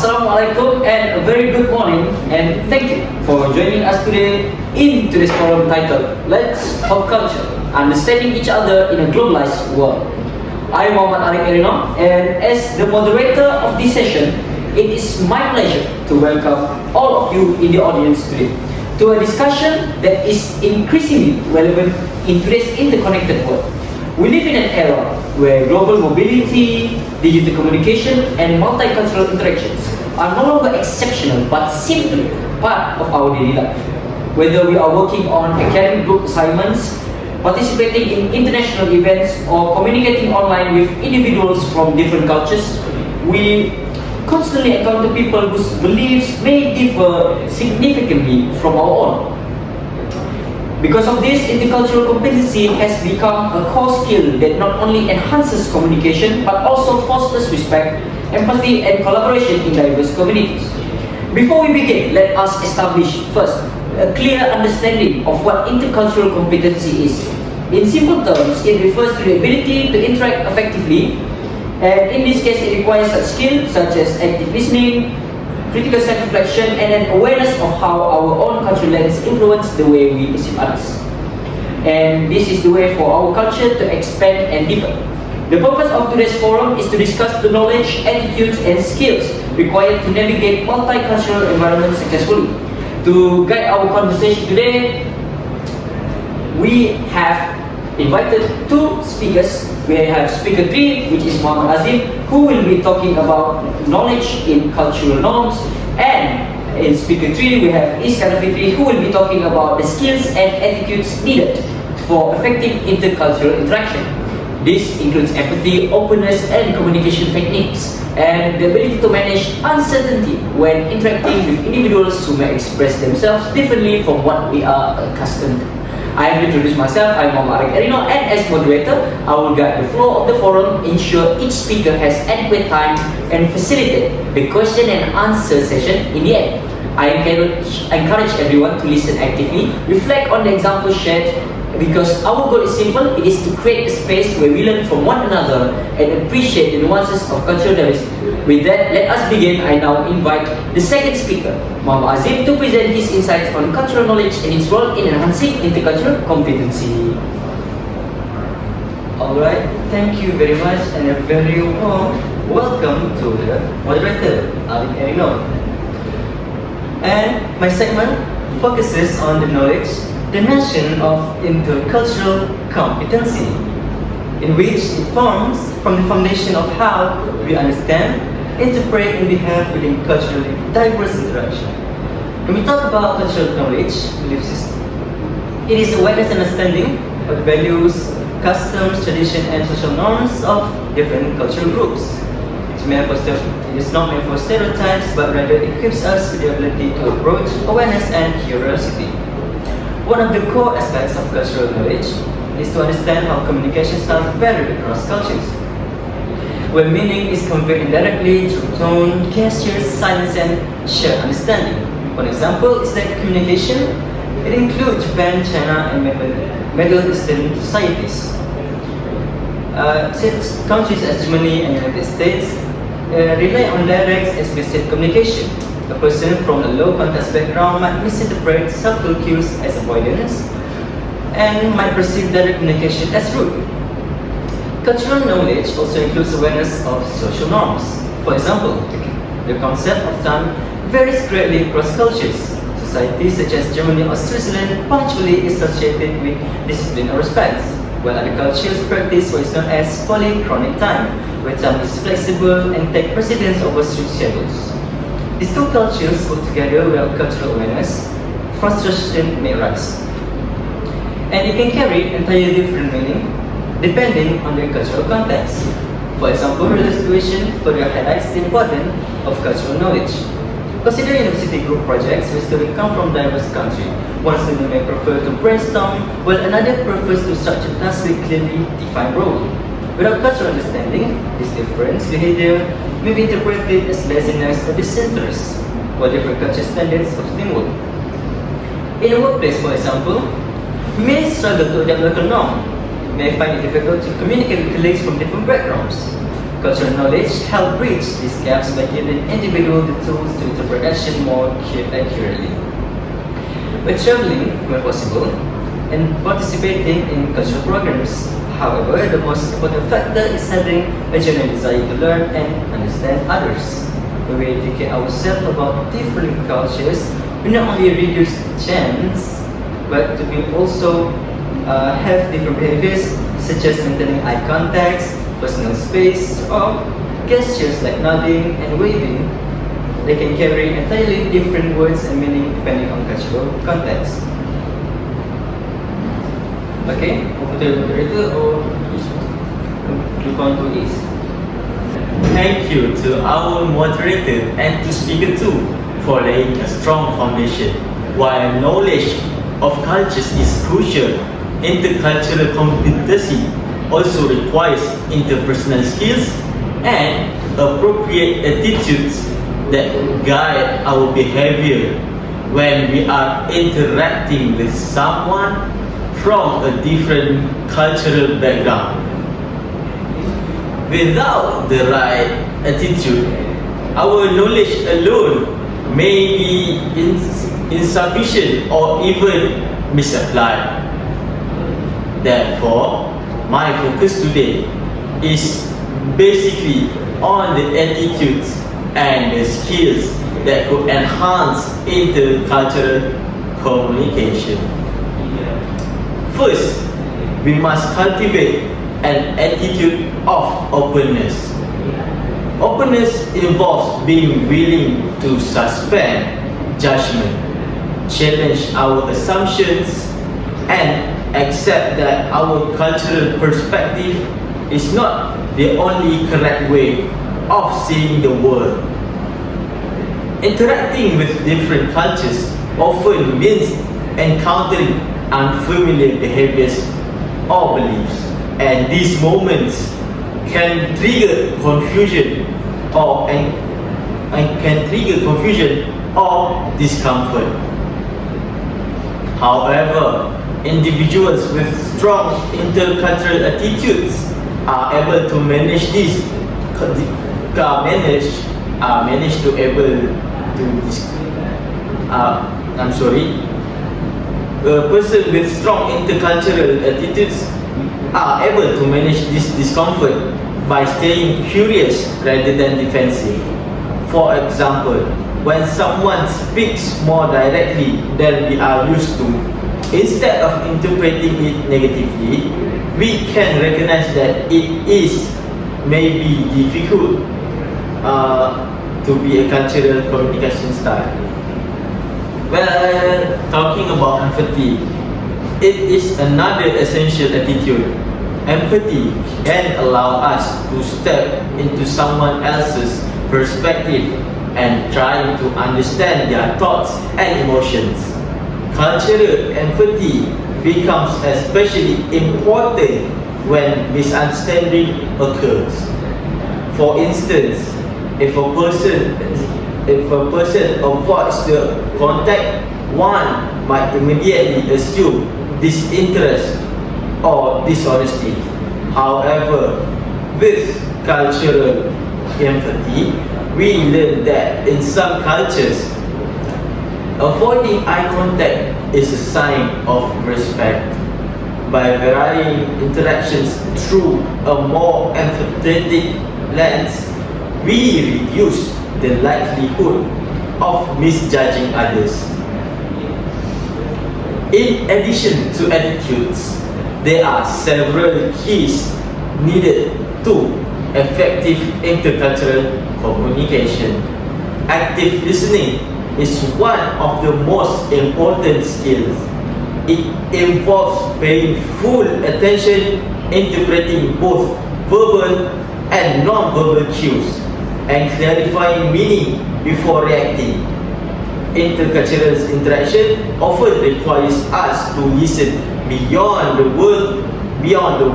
Assalamualaikum and a very good morning, and thank you for joining us today in today's forum titled Let's Talk Culture, Understanding Each Other in a Globalized World. I'm Muhammad Ariq-Adzim-Iskandar, and as the moderator of this session, it is my pleasure to welcome all of you in the audience today to a discussion that is increasingly relevant in today's interconnected world. We live in an era where global mobility, digital communication, and multicultural interactions are no longer exceptional but simply part of our daily life. Whether we are working on academic group assignments, participating in international events, or communicating online with individuals from different cultures, we constantly encounter people whose beliefs may differ significantly from our own. Because of this, intercultural competency has become a core skill that not only enhances communication but also fosters respect, empathy, and collaboration in diverse communities. Before we begin, let us establish first a clear understanding of what intercultural competency is. In simple terms, it refers to the ability to interact effectively, and in this case, it requires such skills such as active listening, critical self-reflection, and an awareness of how our own cultural lens influence the way we perceive others. And this is the way for our culture to expand and deepen. The purpose of today's forum is to discuss the knowledge, attitudes, and skills required to navigate multicultural environments successfully. To guide our conversation today, we have invited two speakers. We have speaker 3, which is Muhammad Azim, who will be talking about knowledge in cultural norms, and in speaker 3 we have Iskandar, who will be talking about the skills and attitudes needed for effective intercultural interaction. This includes empathy, openness, and communication techniques, and the ability to manage uncertainty when interacting with individuals who may express themselves differently from what we are accustomed to. I have introduced myself. I'm Muhammad Ariq-Adzim-Iskandar, and as moderator, I will guide the flow of the forum, ensure each speaker has adequate time, and facilitate the question and answer session in the end. I encourage everyone to listen actively, reflect on the examples shared, because our goal is simple. It is to create a space where we learn from one another and appreciate the nuances of cultural diversity. With that, let us begin. I now invite the second speaker, Muhammad Azim, to present his insights on cultural knowledge and its role in enhancing intercultural competency. Alright, thank you very much, and a very warm welcome to the moderator, Ariq-Adzim-Iskandar. And my segment focuses on the knowledge dimension of intercultural competency, in which it forms from the foundation of how we understand, interpret, and behave within culturally diverse interaction. When we talk about cultural knowledge, belief system, it is awareness and understanding of values, customs, tradition, and social norms of different cultural groups. It is not meant for stereotypes, but rather equips us with the ability to approach awareness and curiosity. One of the core aspects of cultural knowledge is to understand how communication styles vary across cultures, where meaning is conveyed indirectly through tone, gestures, silence, and shared understanding. One example is that communication. It includes Japan, China, and Middle Eastern societies. Since countries as Germany and United States rely on direct, explicit communication. A person from a low context background might misinterpret subtle cues as avoidance and might perceive direct communication as rude. Cultural knowledge also includes awareness of social norms. For example, the concept of time varies greatly across cultures. Societies such as Germany or Switzerland punctually is associated with discipline or respect, while other cultures practice what is known as polychronic time, where time is flexible and takes precedence over strict schedules. These two cultures put together without cultural awareness, frustration may rise. And it can carry entirely different meaning depending on their cultural context. For example, real situation further highlights the importance of cultural knowledge. Consider university group projects where students come from diverse countries. One student may prefer to brainstorm, while another prefers to structure tasks with clearly defined role. Without cultural understanding, this different behavior may be interpreted as laziness or disinterest, or different cultural standards of teamwork. In a workplace, for example, we may struggle to adapt local norms, may find it difficult to communicate with colleagues from different backgrounds. Cultural knowledge helps bridge these gaps by giving individuals the tools to interpret action more accurately. By traveling where possible and participating in cultural programs, however, the most important factor is having a genuine desire to learn and understand others. When we educate ourselves about different cultures, we not only reduce chance, but we also have different behaviors such as maintaining eye contact, personal space, or gestures like nodding and waving. They can carry entirely different words and meaning depending on cultural context. Okay, over to the moderator or move on to East. Thank you to our moderator and to speaker too for laying a strong foundation. While knowledge of cultures is crucial, intercultural competency also requires interpersonal skills and appropriate attitudes that guide our behavior when we are interacting with someone from a different cultural background. Without the right attitude, our knowledge alone may be insufficient or even misapplied. Therefore, my focus today is basically on the attitudes and the skills that could enhance intercultural communication. First, we must cultivate an attitude of openness. Openness involves being willing to suspend judgment, challenge our assumptions, and accept that our cultural perspective is not the only correct way of seeing the world. Interacting with different cultures often means encountering unfamiliar behaviors or beliefs, and these moments can trigger confusion or discomfort. However, individuals with strong intercultural attitudes are able to manage this. A person with strong intercultural attitudes are able to manage this discomfort by staying curious rather than defensive. For example, when someone speaks more directly than we are used to, instead of interpreting it negatively, we can recognize that it is maybe difficult to be a cultural communication style. Well, talking about empathy, it is another essential attitude. Empathy can allow us to step into someone else's perspective and try to understand their thoughts and emotions. Cultural empathy becomes especially important when misunderstanding occurs. For instance, if a person avoids the contact, one might immediately assume disinterest or dishonesty. However, with cultural empathy, we learn that in some cultures, avoiding eye contact is a sign of respect. By varying interactions through a more empathetic lens, we reduce the likelihood of misjudging others. In addition to attitudes, there are several keys needed to effective intercultural communication. Active listening is one of the most important skills. It involves paying full attention, interpreting both verbal and non-verbal cues, and clarifying meaning before reacting. Intercultural interaction often requires us to listen beyond the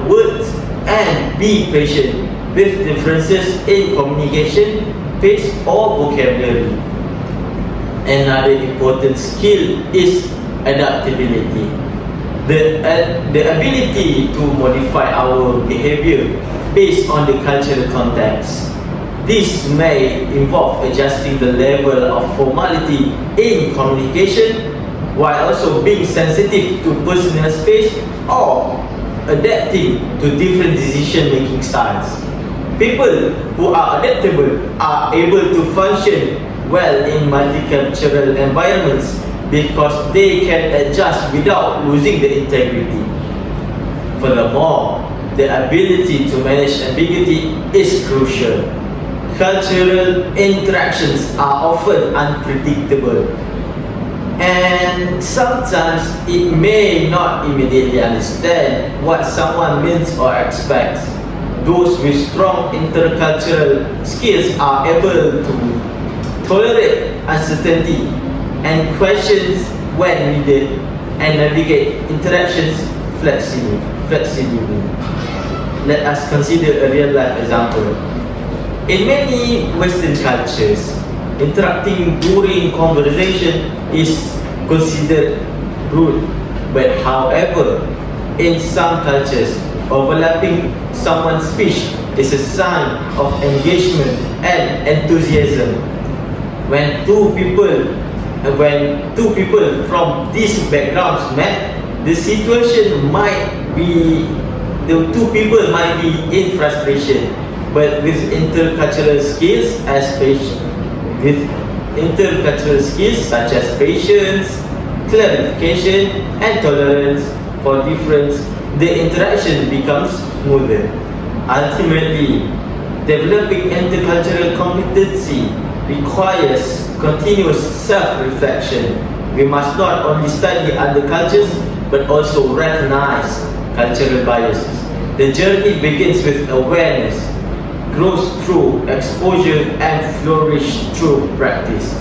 words and be patient with differences in communication, pace or vocabulary. Another important skill is adaptability. The ability to modify our behavior based on the cultural context. This may involve adjusting the level of formality in communication while also being sensitive to personal space or adapting to different decision-making styles. People who are adaptable are able to function well in multicultural environments because they can adjust without losing the integrity. Furthermore, the ability to manage ambiguity is crucial. Cultural interactions are often unpredictable, and sometimes it may not immediately understand what someone means or expects. Those with strong intercultural skills are able to tolerate uncertainty and questions when needed and navigate interactions flexibly. Let us consider a real-life example. In many Western cultures, interrupting during conversation is considered rude. But however, in some cultures, overlapping someone's speech is a sign of engagement and enthusiasm. When two people from these backgrounds met, the two people might be in frustration, but with intercultural skills such as patience, clarification, and tolerance for difference, the interaction becomes smoother. Ultimately, developing intercultural competency requires continuous self-reflection. We must not only study other cultures, but also recognize cultural biases. The journey begins with awareness, grows through exposure, and flourishes through practice.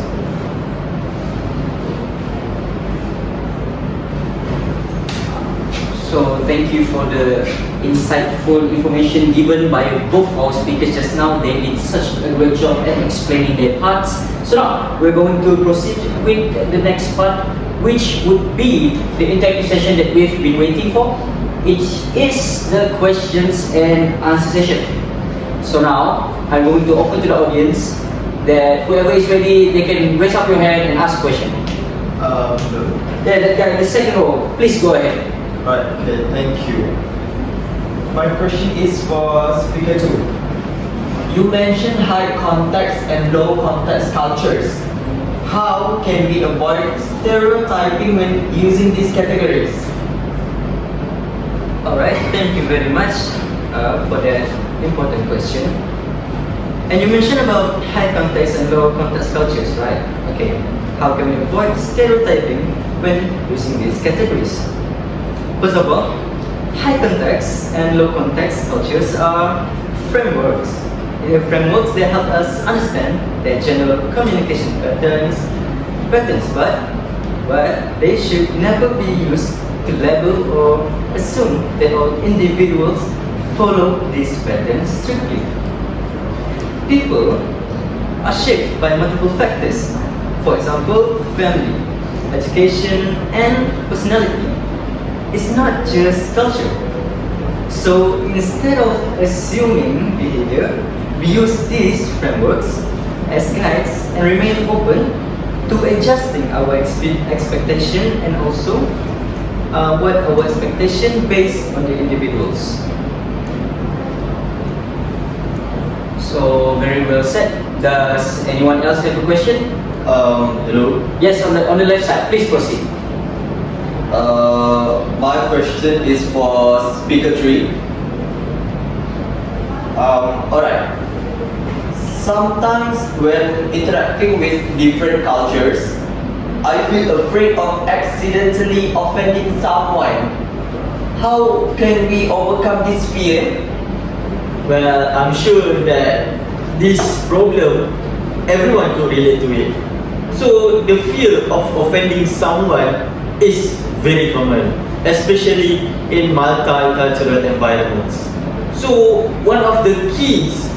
So thank you for the insightful information given by both our speakers just now. They did such a great job at explaining their parts. So now we're going to proceed with the next part, which would be the interactive session that we've been waiting for. It is the questions and answer session. So now I'm going to open to the audience that whoever is ready, they can raise up your hand and ask a question. Yeah, that guy in the second row, please go ahead. Right, okay, thank you. My question is for speaker 2. You mentioned high context and low context cultures. How can we avoid stereotyping when using these categories? Alright, thank you very much for that important question. And you mentioned about high context and low context cultures, right? Okay, how can we avoid stereotyping when using these categories? First of all, high context and low context cultures are frameworks. Frameworks that help us understand their general communication patterns, but they should never be used to label or assume that all individuals follow these patterns strictly. People are shaped by multiple factors. For example, family, education, and personality. It's not just culture. So instead of assuming behavior, we use these frameworks as guides and remain open to adjusting our expectation and also what our expectation based on the individuals. So very well said. Does anyone else have a question? Hello. Yes, on the left side, please proceed. My question is for speaker 3. Alright. Sometimes when interacting with different cultures, I feel afraid of accidentally offending someone. How can we overcome this fear? Well, I'm sure that this problem, everyone could relate to it. So the fear of offending someone is very common, especially in multicultural environments. So one of the keys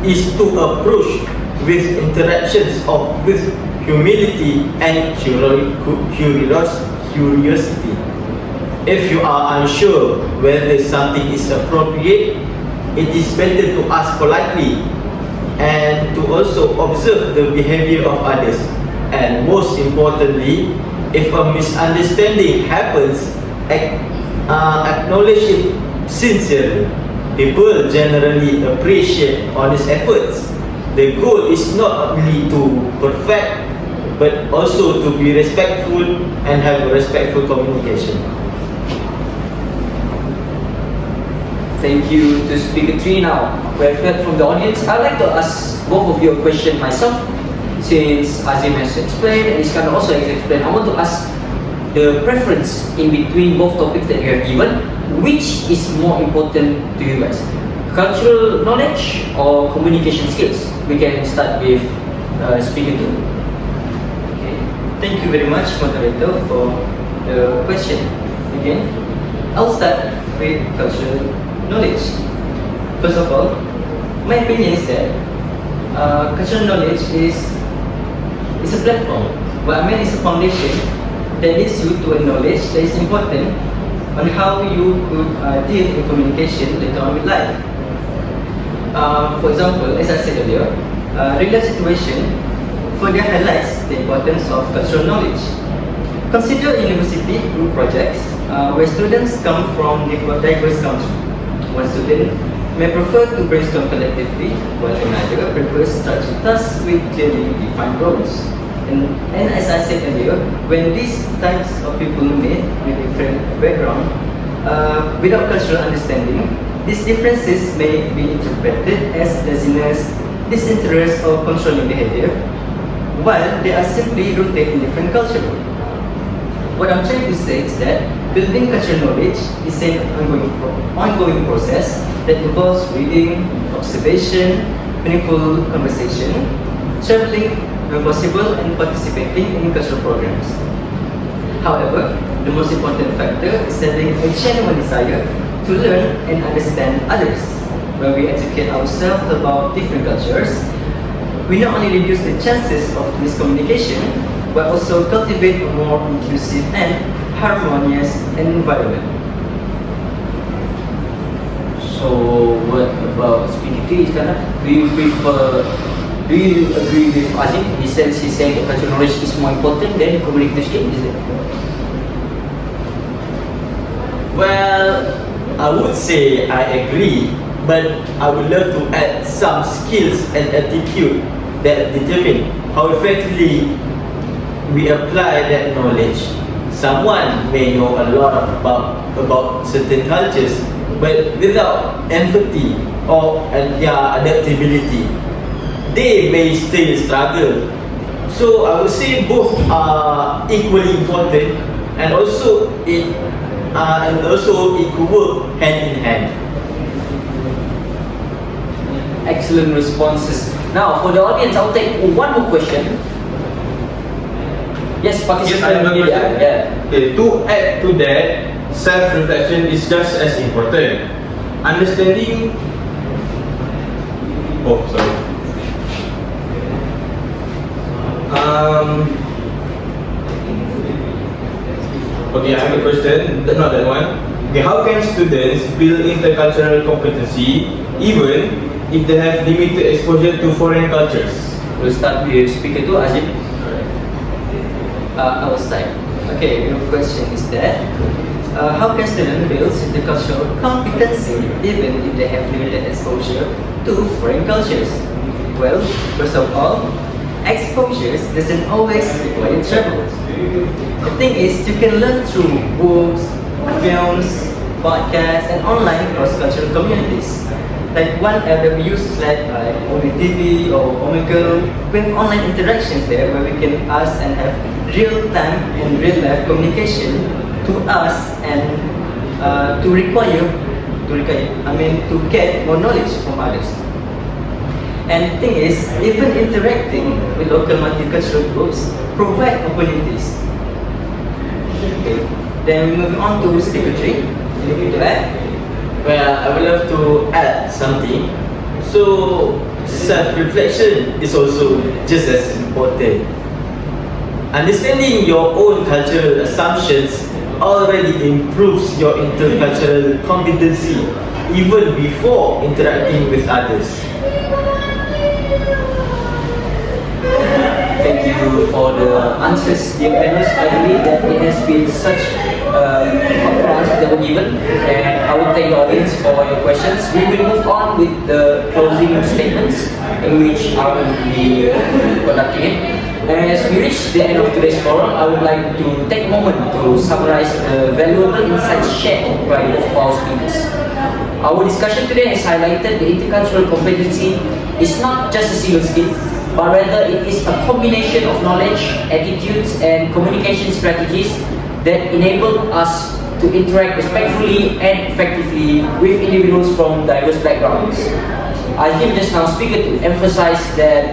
is to approach with interactions with humility and curiosity. If you are unsure whether something is appropriate, it is better to ask politely and to also observe the behavior of others. And most importantly, if a misunderstanding happens, acknowledge it sincerely. People generally appreciate honest efforts. The goal is not only to perfect, but also to be respectful and have respectful communication. Thank you to Speaker 3 now. We have heard from the audience. I'd like to ask both of you a question myself. Since Azim has explained and Iskandar also has explained, I want to ask the preference in between both topics that you have given. Which is more important to you guys? Cultural knowledge or communication skills? We can start with Speaker 2. Okay. Thank you very much, moderator, for the question. Again, I'll start with cultural knowledge. First of all, my opinion is that cultural knowledge is a platform. What I mean is a foundation that leads you to a knowledge that is important on how you could deal in communication later on with life. For example, as I said earlier, real life situation further highlights the importance of cultural knowledge. Consider university group projects where students come from diverse countries. One student may prefer to brainstorm collectively, while another prefers structured tasks with clearly defined roles. And as I said earlier, when these types of people meet with different background, without cultural understanding, these differences may be interpreted as laziness, disinterest, or controlling behavior, while they are simply rooted in different culture. What I'm trying to say is that building cultural knowledge is an ongoing process that involves reading, observation, meaningful conversation, traveling when possible, and participating in cultural programs. However, the most important factor is having a genuine desire to learn and understand others. When we educate ourselves about different cultures, we not only reduce the chances of miscommunication, but also cultivate a more inclusive and harmonious environment. So, what about Speaker 3, Iskandar? Do you agree with Azim? In the sense he's saying that cultural knowledge is more important than communicative skills, is it? Well, I would say I agree, but I would love to add some skills and attitude that determine how effectively we apply that knowledge. Someone may know a lot about certain cultures, but without empathy or their adaptability, they may still struggle. So I would say both are equally important, and also it could work hand in hand. Excellent responses. Now, for the audience, I'll take one more question. Yes, Yes, I have a question. Okay, to add to that, self-reflection is just as important. Understanding. Oh, sorry. Okay, I have a question. Not that one. Okay, how can students build intercultural competency even if they have limited exposure to foreign cultures? We'll start with Speaker 2, Azim. I will start. Okay, your question is that how can students build intercultural competency even if they have limited exposure to foreign cultures? Well, first of all, exposures doesn't always require travel. The thing is, you can learn through books, films, podcasts, and online cross-cultural communities. Like one app that we use is like Omi TV or Omegle. We have online interactions there where we can ask and have real-time and real-life communication to us and to get more knowledge from others. And the thing is, even interacting with local multicultural groups provide opportunities. Okay. Then we move on to Speaker 3. Anything to add? Well, I would love to add something. So, self-reflection is also just as important. Understanding your own cultural assumptions already improves your intercultural competency even before interacting with others. Thank you for the answers, dear panelists. I believe that it has been such thoughtful answers that were given, and I will thank the audience for your questions. We will move on with the closing statements, in which I will be conducting it. As we reach the end of today's forum, I would like to take a moment to summarize the valuable insights shared by both of our speakers. Our discussion today has highlighted the intercultural competency is not just a single skill, but rather it is a combination of knowledge, attitudes, and communication strategies that enable us to interact respectfully and effectively with individuals from diverse backgrounds. I hear just now speaker to emphasize that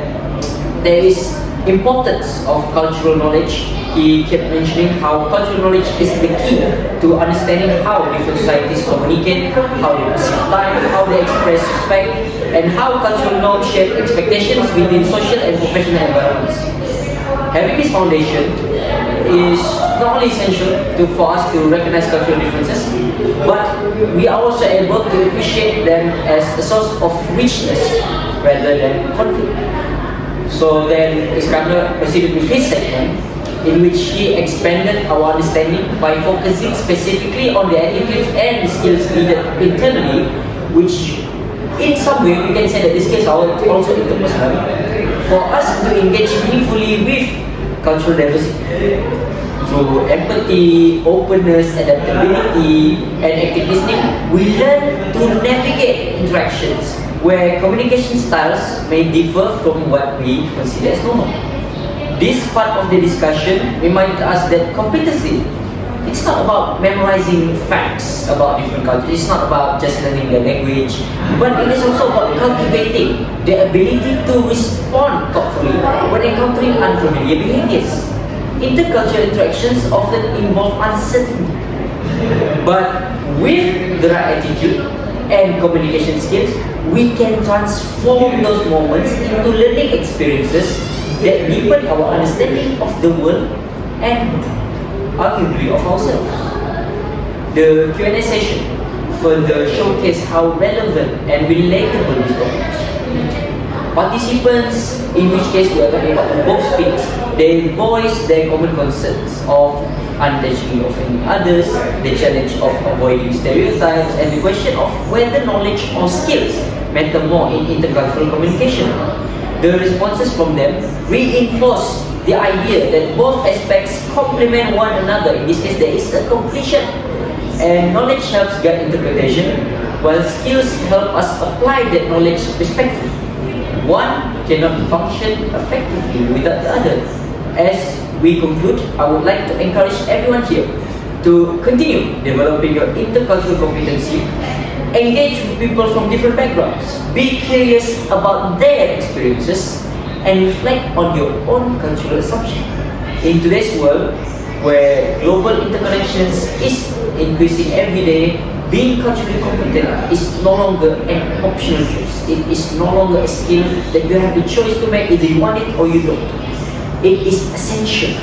there is importance of cultural knowledge. He kept mentioning how cultural knowledge is the key to understanding how different societies communicate, how they perceive time, how they express respect, and how cultural norms shape expectations within social and professional environments. Having this foundation is not only essential for us to recognize cultural differences, but we are also able to appreciate them as a source of richness rather than conflict. So then Iskandar proceeded with his segment, in which he expanded our understanding by focusing specifically on the attitudes and the skills needed internally, which in some way we can say that these skills are also interpersonal, for us to engage meaningfully with cultural diversity. Through empathy, openness, adaptability, and active listening, we learn to navigate interactions where communication styles may differ from what we consider as normal. This part of the discussion reminded us that competency, it's not about memorizing facts about different cultures, it's not about just learning the language, but it is also about cultivating the ability to respond thoughtfully when encountering unfamiliar behaviors. Intercultural interactions often involve uncertainty, but with the right attitude and communication skills, we can transform those moments into learning experiences that deepen our understanding of the world and arguably of ourselves. The Q&A session further showcased how relevant and relatable this topic is. Participants, in which case we are talking about both speakers, they voiced their common concerns of unintentionally offending others, the challenge of avoiding stereotypes, and the question of whether knowledge or skills matter more in intercultural communication. The responses from them reinforce the idea that both aspects complement one another. In this case, there is a completion, and knowledge helps guide interpretation, while skills help us apply that knowledge respectfully. One cannot function effectively without the other. As we conclude, I would like to encourage everyone here to continue developing your intercultural competency, engage with people from different backgrounds, be curious about their experiences, and reflect on your own cultural assumption. In today's world, where global interconnections is increasing every day, being culturally competent is no longer an optional choice. It is no longer a skill that you have the choice to make either you want it or you don't. It is essential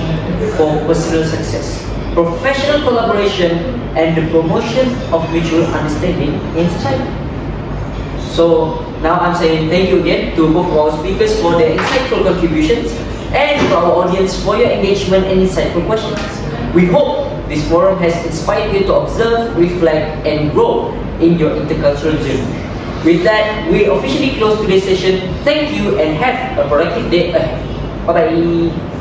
for personal success, professional collaboration, and the promotion of mutual understanding in society. So now I'm saying thank you again to both of our speakers for their insightful contributions, and to our audience for your engagement and insightful questions. We hope this forum has inspired you to observe, reflect, and grow in your intercultural journey. With that, we officially close today's session. Thank you and have a productive day ahead. Bye-bye.